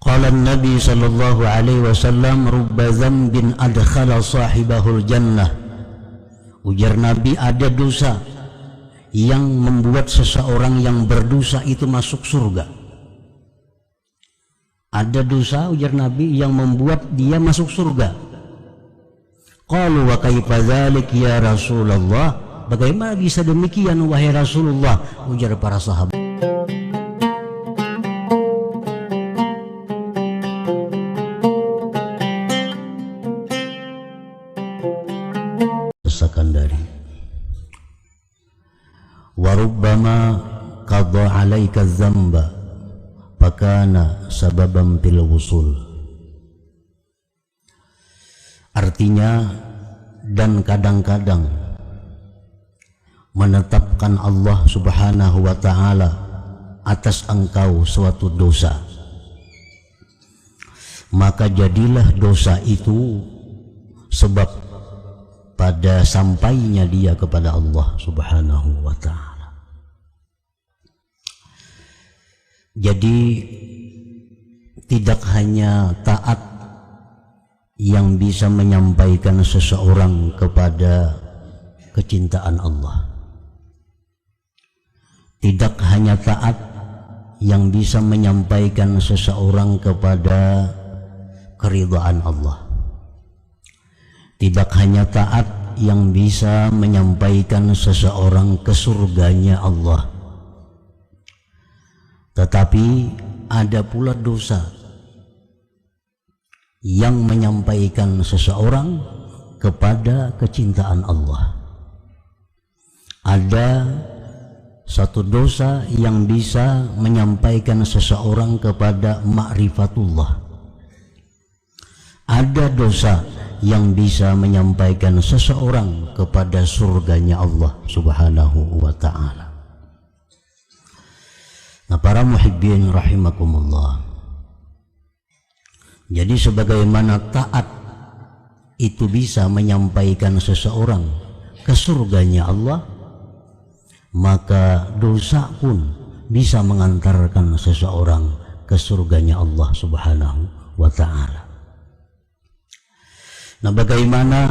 Qala Nabi sallallahu alaihi wasallam rubba dzambin adkhala sahibahul jannah. Ujar Nabi, ada dosa yang membuat seseorang yang berdosa itu masuk surga. Ada dosa, ujar Nabi, yang membuat dia masuk surga. Qalu wa kaifa dzalik ya Rasulullah? Bagaimana bisa demikian wahai Rasulullah? Ujar para sahabat. Sekandari warubbama qadha 'alaika dzamba fakana sababan fil wusul. Artinya, dan kadang-kadang menetapkan Allah Subhanahu wa ta'ala atas engkau suatu dosa, maka jadilah dosa itu sebab pada sampainya dia kepada Allah Subhanahu wa ta'ala. Jadi tidak hanya taat yang bisa menyampaikan seseorang kepada kecintaan Allah, tidak hanya taat yang bisa menyampaikan seseorang kepada keridhaan Allah, tidak hanya taat yang bisa menyampaikan seseorang ke surganya Allah, tetapi ada pula dosa yang menyampaikan seseorang kepada kecintaan Allah. Ada satu dosa yang bisa menyampaikan seseorang kepada ma'rifatullah. Ada dosa yang bisa menyampaikan seseorang kepada surganya Allah Subhanahu wa ta'ala. Nah, para muhibbin rahimakumullah, jadi sebagaimana taat itu bisa menyampaikan seseorang ke surganya Allah, maka dosa pun bisa mengantarkan seseorang ke surganya Allah Subhanahu wa ta'ala. Nah, bagaimana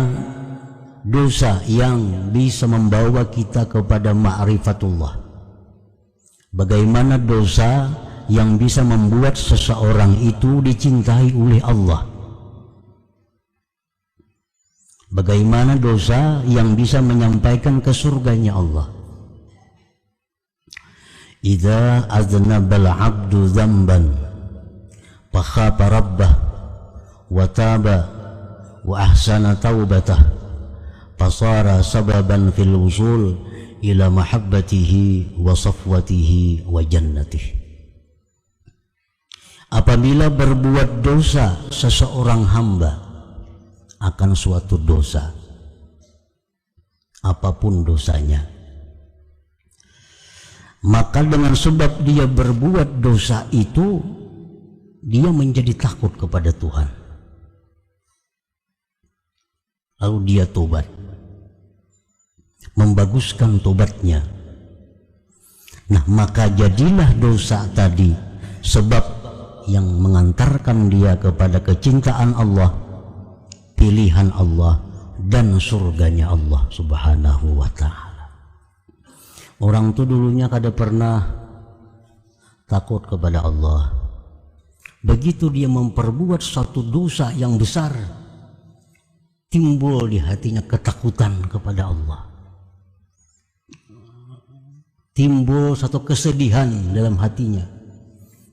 dosa yang bisa membawa kita kepada ma'rifatullah? Bagaimana dosa yang bisa membuat seseorang itu dicintai oleh Allah? Bagaimana dosa yang bisa menyampaikan ke surganya Allah? Idza aznabal 'abdu dzamban fa khafa rabbah wa taba wa ahsana taubatah fasara sababan fil wusul ila mahabbatihi wa safwatihi wa jannatihi. Apabila berbuat dosa seseorang hamba akan suatu dosa, apapun dosanya, maka dengan sebab dia berbuat dosa itu, dia menjadi takut kepada Tuhan. Lalu dia tobat, membaguskan tobatnya. Nah, maka jadilah dosa tadi sebab yang mengantarkan dia kepada kecintaan Allah, pilihan Allah, dan surganya Allah Subhanahu wa ta'ala. Orang tuh dulunya kada pernah takut kepada Allah. Begitu dia memperbuat satu dosa yang besar, timbul di hatinya ketakutan kepada Allah, timbul satu kesedihan dalam hatinya,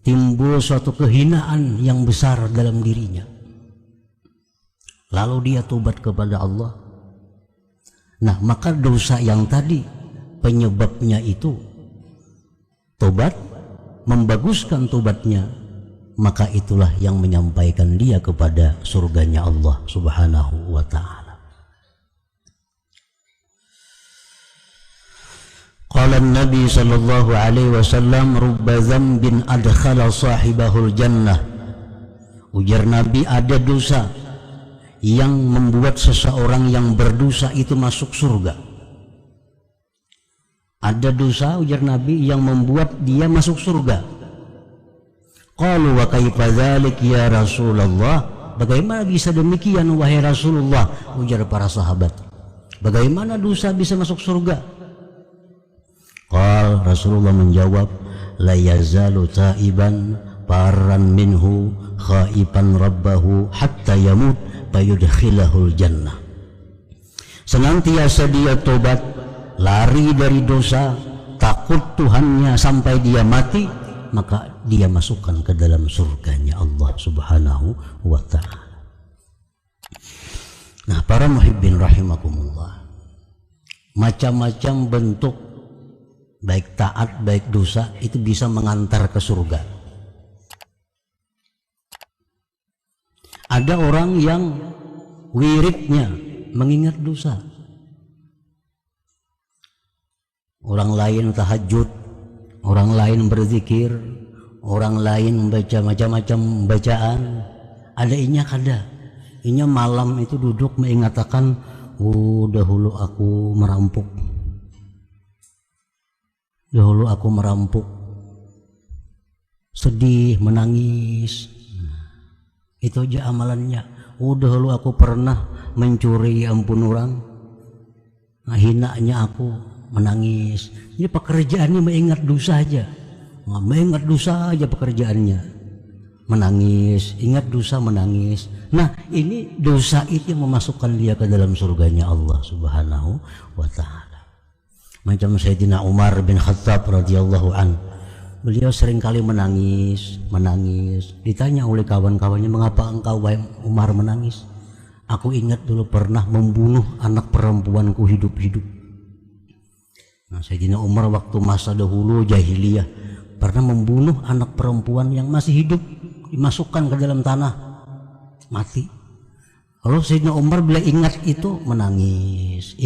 timbul suatu kehinaan yang besar dalam dirinya. Lalu dia tobat kepada Allah. Nah, maka dosa yang tadi penyebabnya itu tobat, membaguskan tobatnya, maka itulah yang menyampaikan dia kepada surganya Allah Subhanahu wa ta'ala. Qala Nabi sallallahu alaihi wasallam rubba dzambin adkhala sahibahul jannah. Ujar Nabi, ada dosa yang membuat seseorang yang berdosa itu masuk surga. Ada dosa, ujar Nabi, yang membuat dia masuk surga. Qalu wa kaifa dzalik ya Rasulullah? Bagaimana bisa demikian wahai Rasulullah? Ujar para sahabat. Bagaimana dosa bisa masuk surga? Qal, Rasulullah menjawab, la yazalu taiban parran minhu khaifan rabbahu hatta yamut fayudkhilahul jannah. Senantiasa dia tobat, lari dari dosa, takut Tuhannya sampai dia mati, maka dia masukkan ke dalam surganya Allah Subhanahu wa ta'ala. Nah, para muhibbin rahimakumullah, macam-macam bentuk baik taat baik dosa itu bisa mengantar ke surga. Ada orang yang wiridnya mengingat dosa, orang lain tahajud, orang lain berzikir, orang lain membaca macam-macam bacaan. Ada inya malam itu duduk mengatakan, dahulu aku merampok, sedih, menangis. Itu aja amalannya. Dahulu aku pernah mencuri, ampun orang, hinanya aku, menangis. Ini pekerjaannya mengingat dosa aja. Mengingat dosa aja pekerjaannya. Menangis, ingat dosa, menangis. Nah, ini dosa itu yang memasukkan dia ke dalam surganya Allah Subhanahu wa ta'ala. Macam Sayyidina Umar bin Khattab radhiyallahu an. Beliau seringkali menangis. Ditanya oleh kawan-kawannya, mengapa engkau Umar menangis? Aku ingat dulu pernah membunuh anak perempuanku hidup-hidup. Nah, Sayyidina Umar waktu masa dahulu jahiliyah pernah membunuh anak perempuan yang masih hidup, dimasukkan ke dalam tanah, mati. Lalu Sayyidina Umar bila ingat itu menangis.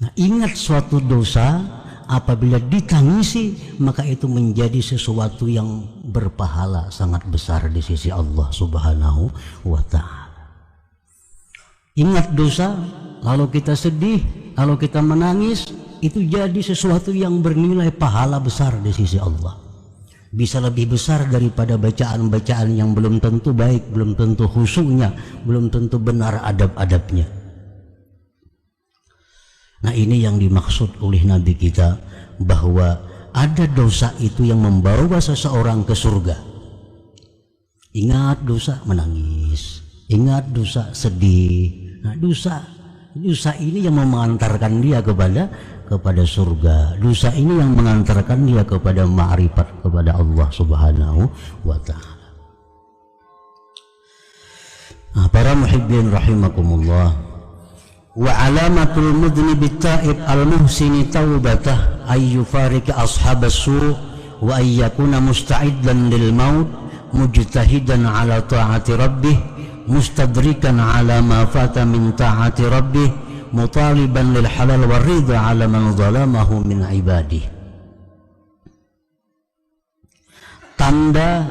Nah, ingat suatu dosa apabila ditangisi, maka itu menjadi sesuatu yang berpahala sangat besar di sisi Allah Subhanahu wa ta'ala. Ingat dosa, lalu kita sedih, lalu kita menangis, itu jadi sesuatu yang bernilai pahala besar di sisi Allah. Bisa lebih besar daripada bacaan-bacaan yang belum tentu baik, belum tentu khusyuknya, belum tentu benar adab-adabnya. Nah, ini yang dimaksud oleh Nabi kita, bahwa ada dosa itu yang membawa seseorang ke surga. Ingat dosa, menangis. Ingat dosa, sedih. Nah, dosa ini yang mengantarkan dia kepada surga. Dosa ini yang mengantarkan dia kepada ma'rifat kepada Allah Subhanahu wa ta'ala. Nah, para muhibbin rahimakumullah, wa alamatul mudhnib at-ta'ib al-muhsini taubatah ay yufarika ashabas su' wa ay yakuna musta'iddan lil maut mujtahidan ala ta'ati rabbih mustadrikan ala ma fata min ta'ati rabbih mutaliban lil halal war ridha ala man zalamahu min ibadih. Tanda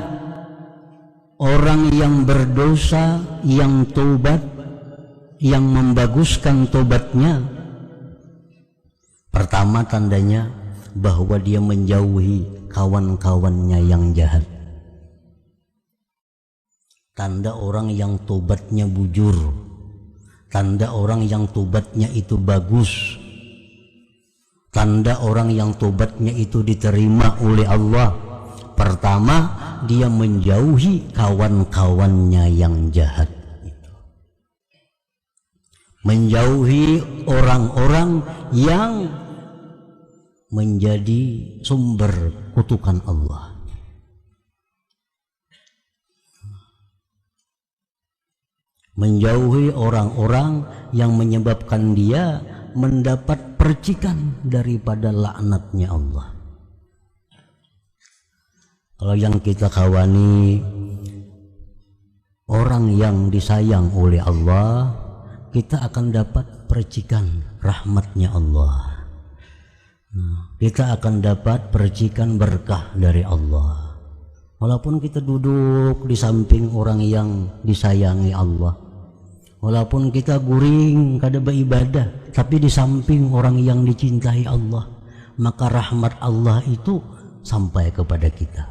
orang yang berdosa, yang taubat, yang membaguskan taubatnya, pertama tandanya bahwa dia menjauhi kawan-kawannya yang jahat. Tanda orang yang tobatnya bujur, tanda orang yang tobatnya itu bagus, tanda orang yang tobatnya itu diterima oleh Allah. Pertama, dia menjauhi kawan-kawannya yang jahat, menjauhi orang-orang yang menjadi sumber kutukan Allah. Menjauhi orang-orang yang menyebabkan dia mendapat percikan daripada laknatnya Allah. Kalau yang kita kawani orang yang disayang oleh Allah, kita akan dapat percikan rahmatnya Allah. Kita akan dapat percikan berkah dari Allah. Walaupun kita duduk di samping orang yang disayangi Allah, walaupun kita guring kada beribadah, tapi di samping orang yang dicintai Allah, maka rahmat Allah itu sampai kepada kita.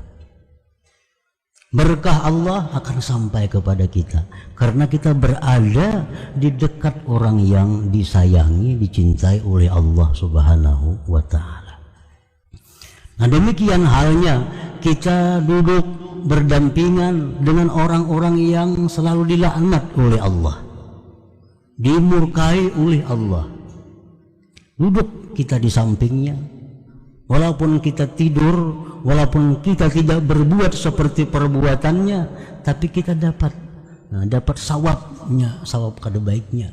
Berkah Allah akan sampai kepada kita karena kita berada di dekat orang yang disayangi, dicintai oleh Allah Subhanahu wa Ta'ala. Nah, demikian halnya kita duduk berdampingan dengan orang-orang yang selalu dilaknat oleh Allah, dimurkai oleh Allah. Duduk kita di sampingnya, walaupun kita tidur, walaupun kita tidak berbuat seperti perbuatannya, tapi kita dapat sawabnya, sawab kada baiknya.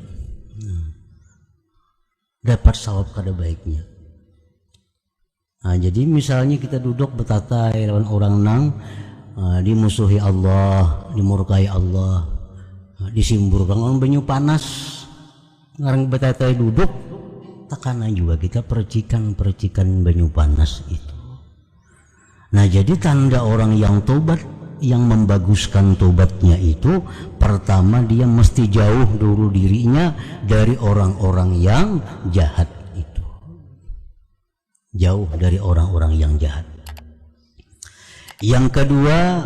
Dapat sawab kada baiknya. Nah, jadi misalnya kita duduk betatai lawan orang nang dimusuhi Allah, dimurkai Allah, disimburkan orang banyu panas, ngarang betatai duduk, takana juga kita percikan banyu panas itu. Nah, jadi tanda orang yang tobat, yang membaguskan tobatnya itu, pertama dia mesti jauh dulu dirinya dari orang-orang yang jahat itu. Jauh dari orang-orang yang jahat. Yang kedua,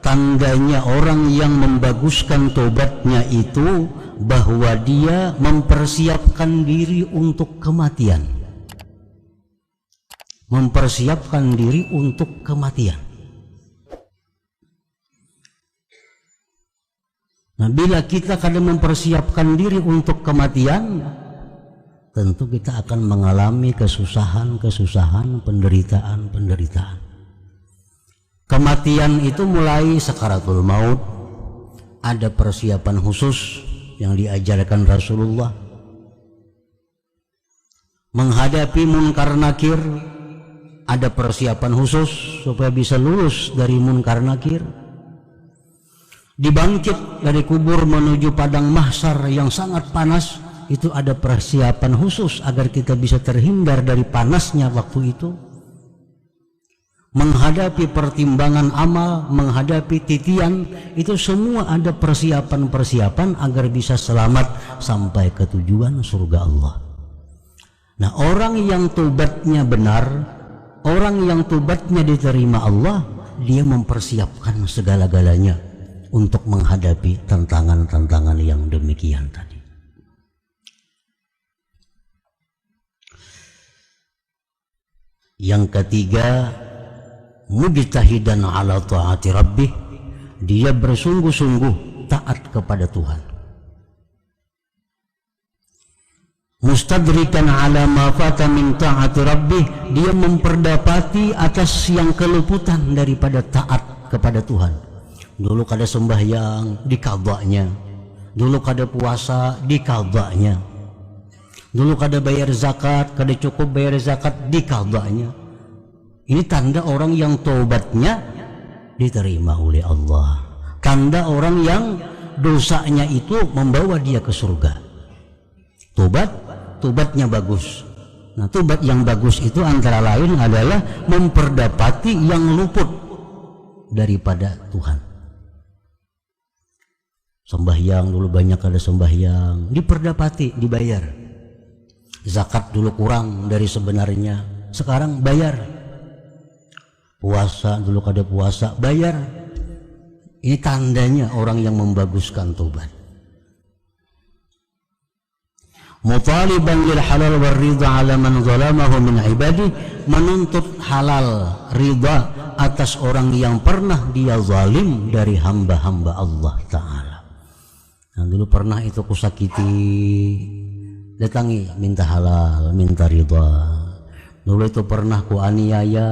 tandanya orang yang membaguskan tobatnya itu bahwa dia mempersiapkan diri untuk kematian. Mempersiapkan diri untuk kematian. Nah, bila kita kadang mempersiapkan diri untuk kematian, tentu kita akan mengalami kesusahan, penderitaan. Kematian itu mulai sakaratul maut, ada persiapan khusus yang diajarkan Rasulullah. Menghadapi munkar nakir, ada persiapan khusus supaya bisa lulus dari munkar nakir. Dibangkit dari kubur menuju padang mahsyar yang sangat panas, itu ada persiapan khusus agar kita bisa terhindar dari panasnya waktu itu. Menghadapi pertimbangan amal, menghadapi titian, itu semua ada persiapan agar bisa selamat sampai ke tujuan surga Allah. Nah, orang yang tobatnya benar, orang yang tobatnya diterima Allah, dia mempersiapkan segala-galanya untuk menghadapi tantangan-tantangan yang demikian tadi. Yang ketiga, mujtahidan ala ta'ati rabbih, dia bersungguh-sungguh taat kepada Tuhan. Mustadrikan ala ma fata min ta'ati rabbih, dia memperdapati atas yang keluputan daripada taat kepada Tuhan. Dulu kada sembahyang, dikadanya. Dulu kada puasa, dikadanya. Dulu kada bayar zakat, kada cukup bayar zakat, dikadanya. Ini tanda orang yang tobatnya diterima oleh Allah. Tanda orang yang dosanya itu membawa dia ke surga. Tobatnya bagus. Nah, tobat yang bagus itu antara lain adalah memperdapati yang luput daripada Tuhan. Sembahyang dulu banyak ada sembahyang, diperdapati, dibayar. Zakat dulu kurang dari sebenarnya, sekarang bayar. Puasa dulu kada puasa, bayar. Ini tandanya orang yang membaguskan tobat. Mutaliban lil halal war ridha ala man zalamahu min ibadi, menuntut halal, ridha atas orang yang pernah dia zalim dari hamba-hamba Allah Ta'ala. Nah, dulu pernah itu kusakiti, datangi minta halal, minta ridha. Dulu itu pernah ku aniaya,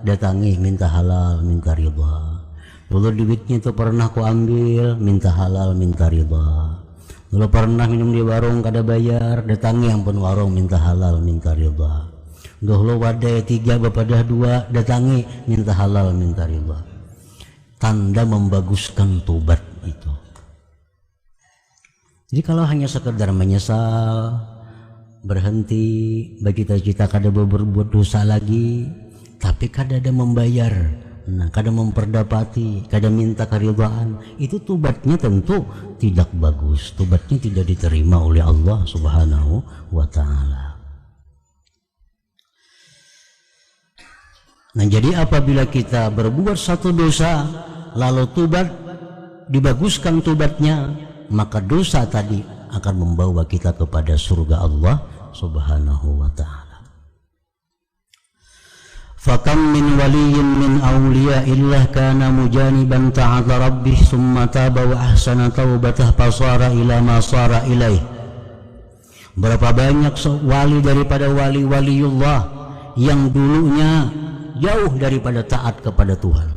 datangi minta halal, minta ridha. Dulu duitnya itu pernah ku ambil, minta halal, minta ridha. Dulu pernah minum di warung kada bayar, datangi ampun warung, minta halal, minta ridha. Dulu wadai 3 bapadah 2, datangi minta halal, minta ridha. Tanda membaguskan tobat itu. Jadi kalau hanya sekedar menyesal, berhenti, bagi kita kada berbuat dosa lagi, tapi kada ada membayar, nah kada memperdapati, kada minta keridhaan, itu tobatnya tentu tidak bagus, tobatnya tidak diterima oleh Allah Subhanahu wa Ta'ala. Nah, jadi apabila kita berbuat satu dosa lalu tobat, dibaguskan tobatnya, maka dosa tadi akan membawa kita kepada surga Allah Subhanahu wa ta'ala. Fakam min waliyyin min awliya'illah kana mujaniban ta'ala rabbih summa taba wa ahsana taubatah fasara ila ma sara ilaih. Berapa banyak wali daripada wali-waliullah yang dulunya jauh daripada taat kepada Tuhan,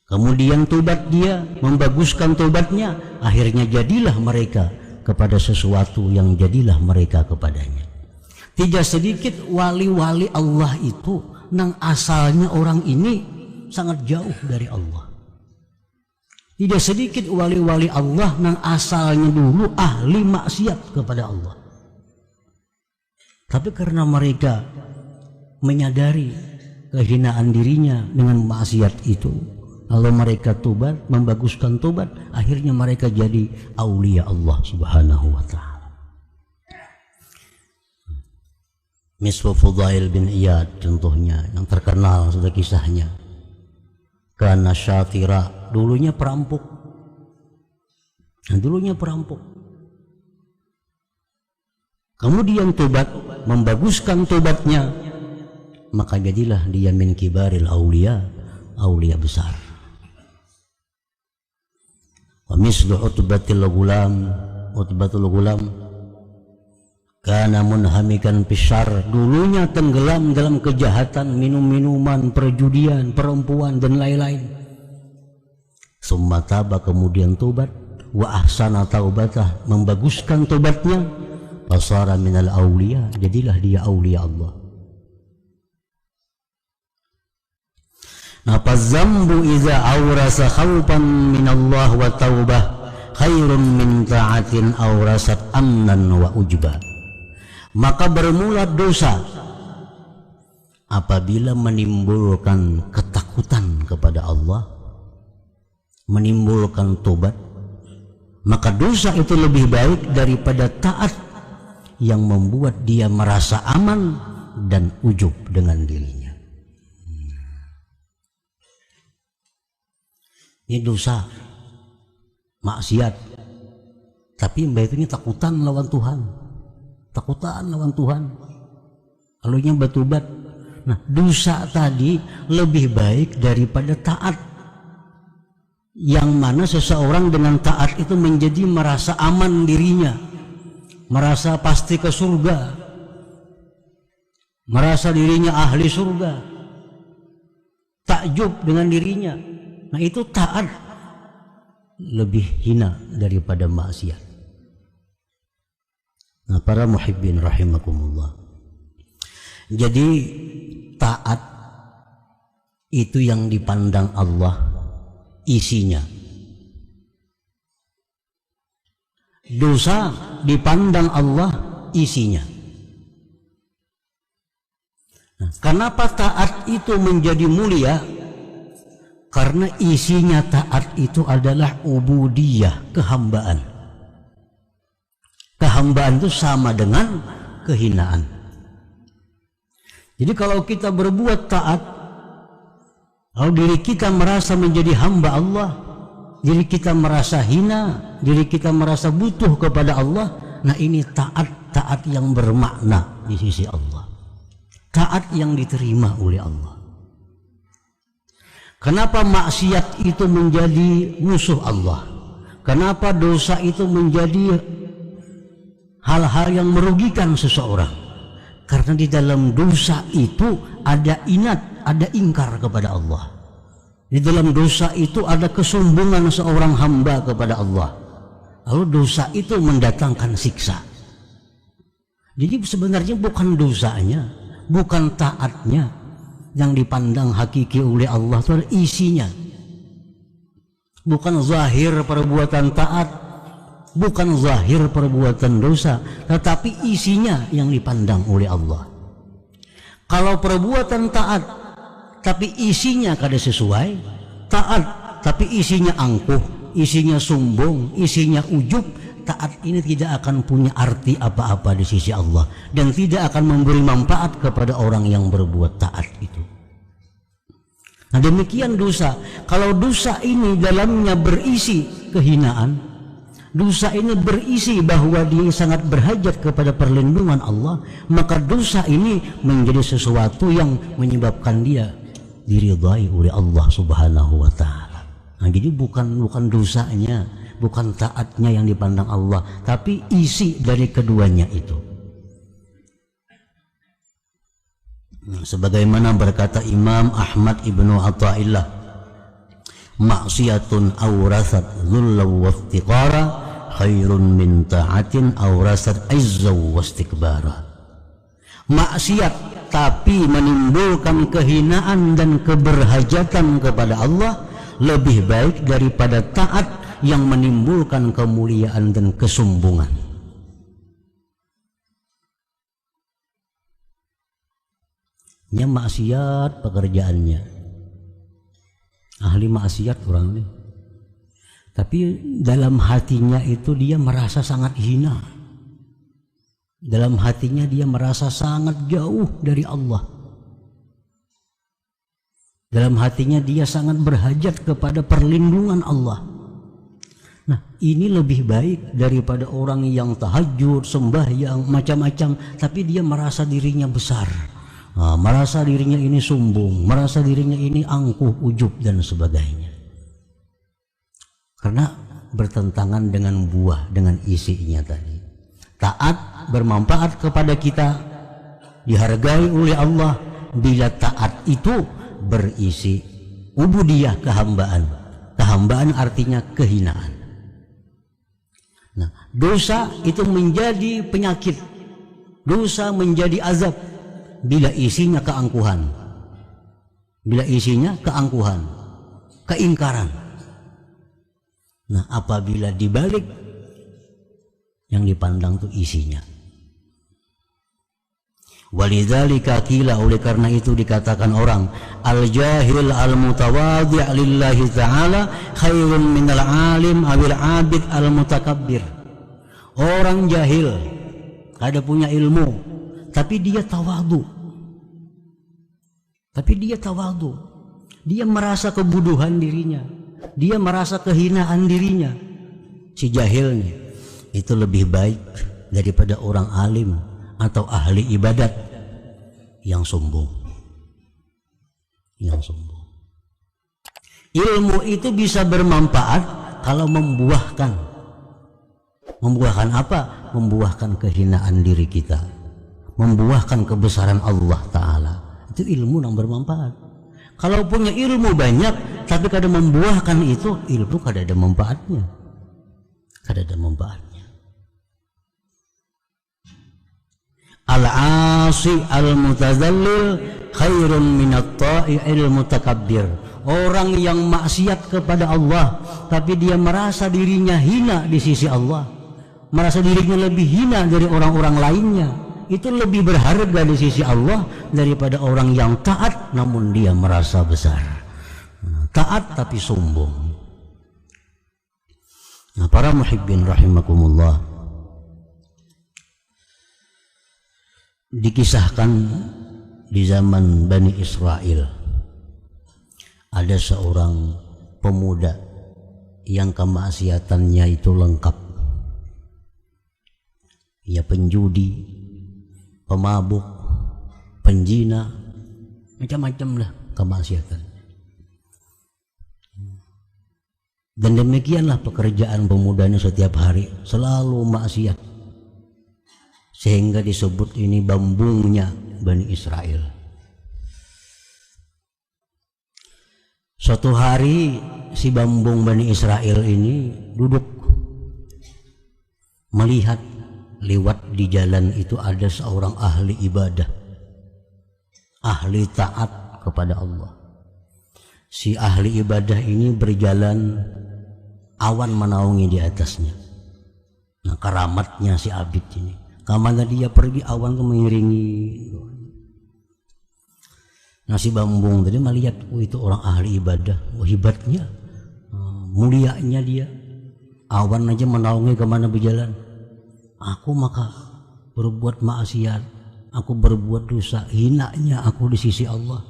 kemudian tobat dia, membaguskan tobatnya, akhirnya jadilah mereka kepada sesuatu yang jadilah mereka kepadanya. Tidak sedikit wali-wali Allah itu nang asalnya orang ini sangat jauh dari Allah. Tidak sedikit wali-wali Allah nang asalnya dulu ahli maksiat kepada Allah. Tapi karena mereka menyadari kehinaan dirinya dengan maksiat itu, lalu mereka tobat, membaguskan tobat, akhirnya mereka jadi aulia Allah Subhanahu wa ta'ala. Miswa Fudail bin Iyad contohnya yang terkenal sudah kisahnya. Karena syatira, dulunya perampok. Kemudian tobat, membaguskan tobatnya, maka jadilah dia min kibaril aulia, aulia besar. Wa mislu utbatul gulam kana munhamikan pisyar, dulunya tenggelam dalam kejahatan, minum-minuman, perjudian, perempuan dan lain-lain. Summa taba, kemudian tobat, wa ahsana taubatah, membaguskan tobatnya, fasara minal aulia, jadilah dia aulia Allah. Napa zambu iza awrasa khawfan minallah wa taubah khairun min ta'atin awrasat amnan wa ujbah. Maka bermula dosa apabila menimbulkan ketakutan kepada Allah, menimbulkan tobat, maka dosa itu lebih baik daripada taat yang membuat dia merasa aman dan ujub dengan dirinya. Ini dosa, maksiat, tapi mbak itu ini takutan lawan Tuhan, lalu nya bertobat. Nah, dosa tadi lebih baik daripada taat, yang mana seseorang dengan taat itu menjadi merasa aman dirinya, merasa pasti ke surga, merasa dirinya ahli surga, takjub dengan dirinya. Nah, itu taat lebih hina daripada maksiat. Nah, para muhibbin rahimakumullah, jadi taat itu yang dipandang Allah isinya, dosa dipandang Allah isinya. Nah, kenapa taat itu menjadi mulia? Karena isinya taat itu adalah ubudiyah, kehambaan. Kehambaan itu sama dengan kehinaan. Jadi kalau kita berbuat taat, kalau diri kita merasa menjadi hamba Allah, diri kita merasa hina, diri kita merasa butuh kepada Allah, nah ini taat yang bermakna di sisi Allah, taat yang diterima oleh Allah. Kenapa maksiat itu menjadi musuh Allah? Kenapa dosa itu menjadi hal-hal yang merugikan seseorang? Karena di dalam dosa itu ada inat, ada ingkar kepada Allah. Di dalam dosa itu ada kesombongan seorang hamba kepada Allah. Lalu dosa itu mendatangkan siksa. Jadi sebenarnya bukan dosanya, bukan taatnya yang dipandang hakiki oleh Allah, itu adalah isinya. Bukan zahir perbuatan taat, bukan zahir perbuatan dosa, tetapi isinya yang dipandang oleh Allah. Kalau perbuatan taat tapi isinya kada sesuai, taat tapi isinya angkuh, isinya sombong, isinya ujub, taat ini tidak akan punya arti apa-apa di sisi Allah dan tidak akan memberi manfaat kepada orang yang berbuat taat itu. Nah demikian dosa. Kalau dosa ini dalamnya berisi kehinaan, dosa ini berisi bahwa dia sangat berhajat kepada perlindungan Allah, maka dosa ini menjadi sesuatu yang menyebabkan dia diridhai oleh Allah Subhanahu wa taala. Nah, jadi bukan dosanya, bukan taatnya yang dipandang Allah, tapi isi dari keduanya itu. Nah, sebagaimana berkata Imam Ahmad ibnu Athaillah, maksiatun awrasat dhullaw wa iftiqara khairun min ta'atin awrasat izzaw wa istikbara. Maksiat tapi menimbulkan kehinaan dan keberhajatan kepada Allah lebih baik daripada taat yang menimbulkan kemuliaan dan kesombongan. Nya maksiat pekerjaannya, ahli maksiat orang ini, tapi dalam hatinya itu dia merasa sangat hina, dalam hatinya dia merasa sangat jauh dari Allah, dalam hatinya dia sangat berhajat kepada perlindungan Allah. Nah ini lebih baik daripada orang yang tahajud, sembahyang, macam-macam, tapi dia merasa dirinya besar, merasa dirinya ini sombong, merasa dirinya ini angkuh, ujub dan sebagainya. Karena bertentangan dengan buah, dengan isinya tadi. Taat bermanfaat kepada kita, dihargai oleh Allah bila taat itu berisi ubudiyah, kehambaan. Kehambaan artinya kehinaan. Nah, dosa itu menjadi penyakit, dosa menjadi azab bila isinya keangkuhan, bila isinya keangkuhan, keingkaran. Nah apabila dibalik yang dipandang itu isinya. Walidzalika qila, oleh karena itu dikatakan orang al-jahil al-mutawadhi' lillahi ta'ala khairun minal alim awil abid al-mutakabbir. Orang jahil, kada punya ilmu, tapi dia tawadhu. Dia merasa kebuduhan dirinya, dia merasa kehinaan dirinya. Si jahilnya itu lebih baik daripada orang alim atau ahli ibadat yang sombong. Ilmu itu bisa bermanfaat kalau membuahkan apa? Membuahkan kehinaan diri kita, membuahkan kebesaran Allah Ta'ala. Itu ilmu yang bermanfaat. Kalau punya ilmu banyak tapi kada membuahkan itu, ilmu kada ada manfaatnya. Al-asi al-mutazallil khairun minat ta'i'il mutakabbir. Orang yang maksiat kepada Allah tapi dia merasa dirinya hina di sisi Allah, merasa dirinya lebih hina dari orang-orang lainnya, itu lebih berharga di sisi Allah daripada orang yang taat namun dia merasa besar. Taat tapi sombong. Nah, para muhibbin rahimakumullah, dikisahkan di zaman Bani Israel ada seorang pemuda yang kemaksiatannya itu lengkap. Ia penjudi, pemabuk, penjina, macam-macam lah kemaksiatan. Dan demikianlah pekerjaan pemudanya setiap hari, selalu maksiat, sehingga disebut ini bambungnya Bani Israel. Suatu hari si bambung Bani Israel ini duduk melihat lewat di jalan itu ada seorang ahli ibadah, ahli taat kepada Allah. Si ahli ibadah ini berjalan, awan menaungi di atasnya. Nah, keramatnya si abid ini, kemana dia pergi awan mengiringi. Nah, si bambung tadi melihat, oh itu orang ahli ibadah, oh hebatnya, mulianya dia, awan aja menaungi kemana berjalan. Aku maka berbuat maksiat, aku berbuat dosa, hinanya aku di sisi Allah.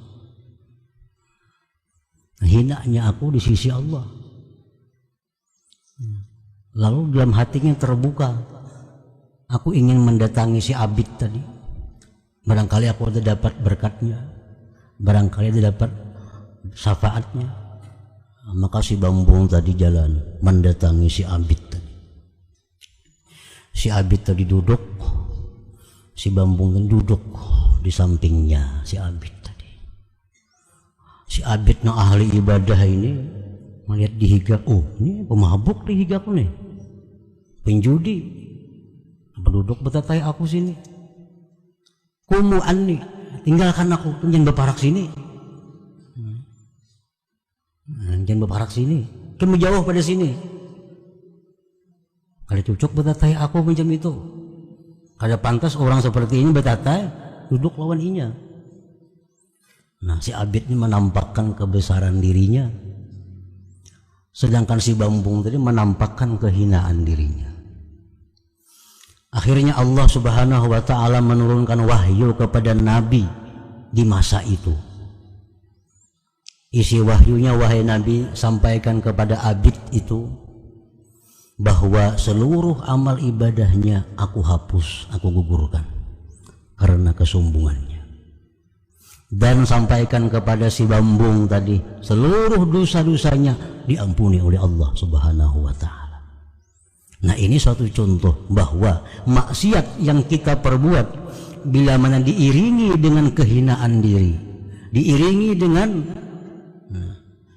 hinanya aku di sisi Allah. Lalu dalam hatinya terbuka, aku ingin mendatangi si Abid tadi, barangkali aku ada dapat berkatnya, barangkali ada dapat syafaatnya. Maka si Bambung tadi jalan mendatangi si Abid tadi. Si Abid tadi duduk, si Bambung tadi duduk di sampingnya si Abid tadi. Si Abid na ahli ibadah ini melihat dihigap, oh ini pemabuk dihigap nih, penjudi, penduduk betatai aku sini, kumu anni, tinggalkan aku, jangan berparak sini, jangan berparak sini, kamu jauh pada sini. Kalau cocok betatai aku macam itu, kalau pantas orang seperti ini betatai duduk lawan inya. Nah si Abid ini menampakkan kebesaran dirinya, sedangkan si Bambung tadi menampakkan kehinaan dirinya. Akhirnya Allah Subhanahu wa ta'ala menurunkan wahyu kepada Nabi di masa itu. Isi wahyunya, wahai Nabi, sampaikan kepada Abid itu bahwa seluruh amal ibadahnya aku hapus, aku gugurkan karena kesombongannya. Dan sampaikan kepada si Bambung tadi, seluruh dosa-dosanya diampuni oleh Allah Subhanahu wa ta'ala. Nah ini suatu contoh bahwa maksiat yang kita perbuat bila mana diiringi dengan kehinaan diri, diiringi dengan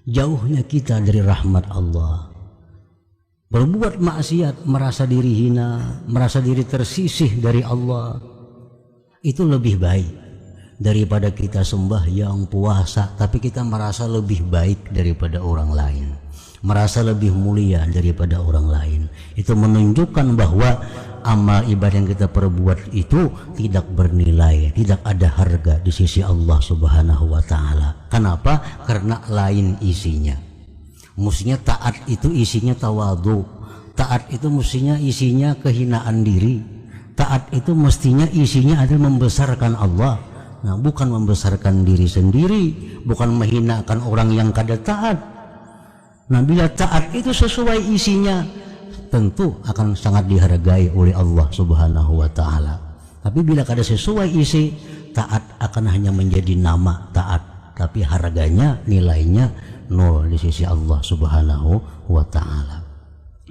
jauhnya kita dari rahmat Allah, berbuat maksiat, merasa diri hina, merasa diri tersisih dari Allah, itu lebih baik daripada kita sembahyang puasa tapi kita merasa lebih baik daripada orang lain, merasa lebih mulia daripada orang lain. Itu menunjukkan bahwa amal ibadah yang kita perbuat itu tidak bernilai, tidak ada harga di sisi Allah Subhanahu wa ta'ala. Kenapa? Karena lain isinya. Mestinya taat itu isinya tawadhu, taat itu mestinya isinya kehinaan diri, taat itu mestinya isinya adalah membesarkan Allah. Nah, bukan membesarkan diri sendiri, bukan menghinakan orang yang kada taat. Nah, bila taat itu sesuai isinya, tentu akan sangat dihargai oleh Allah Subhanahu wa ta'ala. Tapi bila kada sesuai isi, taat akan hanya menjadi nama taat, tapi harganya, nilainya nol di sisi Allah Subhanahu wa ta'ala.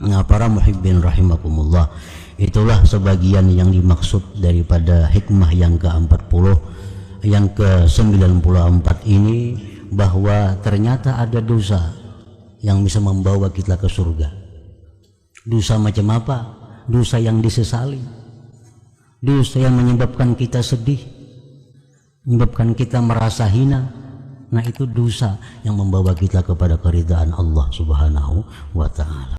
Nah, para muhibbin rahimakumullah, itulah sebagian yang dimaksud daripada hikmah yang ke-40, yang ke-94 ini, bahwa ternyata ada dosa yang bisa membawa kita ke surga. Dosa macam apa? Dosa yang disesali, dosa yang menyebabkan kita sedih, menyebabkan kita merasa hina. Nah itu dosa yang membawa kita kepada keridhaan Allah Subhanahu wa ta'ala.